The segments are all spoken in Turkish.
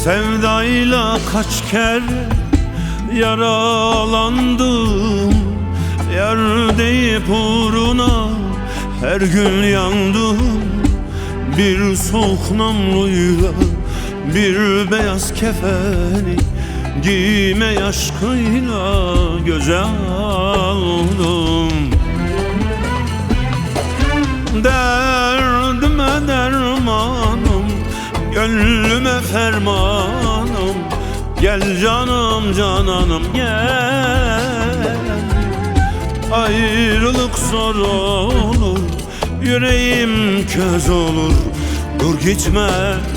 Sevdayla kaç kere yaralandım, yar deyip uğruna her gün yandım. Bir soğuk namluyla bir beyaz kefeni giyme aşkıyla göze aldım. Derdime dermanım, gönlüme fermanım, gel canım cananım gel. Ayrılık zor olur, yüreğim köz olur, dur gitme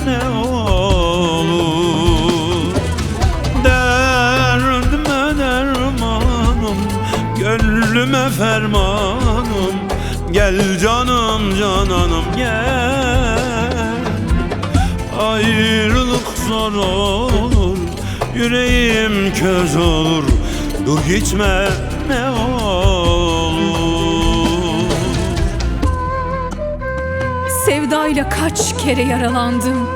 ne olur. Derdime dermanım, gönlüme fermanım, gel canım cananım gel. Ayrılık zor olur, yüreğim köz olur, dur gitme ne olur. Sevdayla kaç kere yaralandım,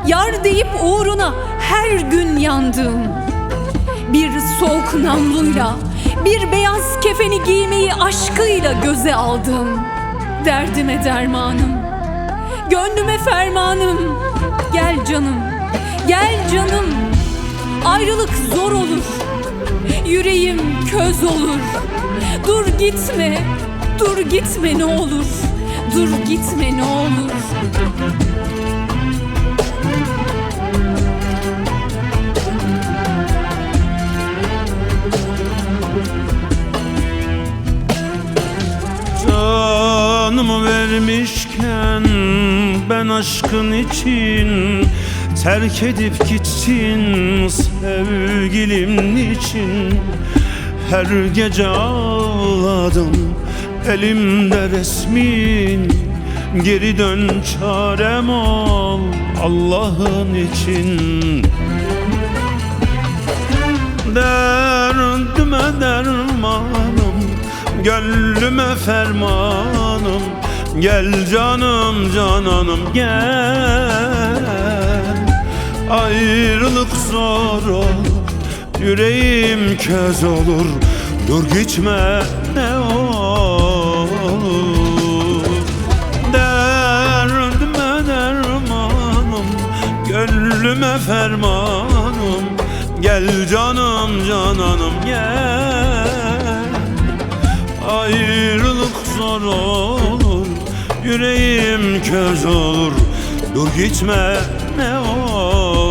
yar deyip uğruna her gün yandım. Bir soğuk namluyla bir beyaz kefeni giymeyi aşkıyla göze aldım. Derdime dermanım, gönlüme fermanım, gel canım, gel canım. Ayrılık zor olur, yüreğim köz olur, dur gitme, dur gitme ne olur, dur gitme ne olur. Canımı vermişken ben aşkın için terk edip gittin sevgilim niçin? Her gece ağladım elimde resmin, geri dön çarem ol Allah'ın için. Derdime dermanım, gönlüme fermanım, gel canım cananım gel. Ayrılık zor olur, yüreğim köz olur, dur gitme ne olur. Derdime dermanım, gönlüme fermanım, gel canım cananım gel. Ayrılık zor olur, yüreğim köz olur, dur gitme ne olur.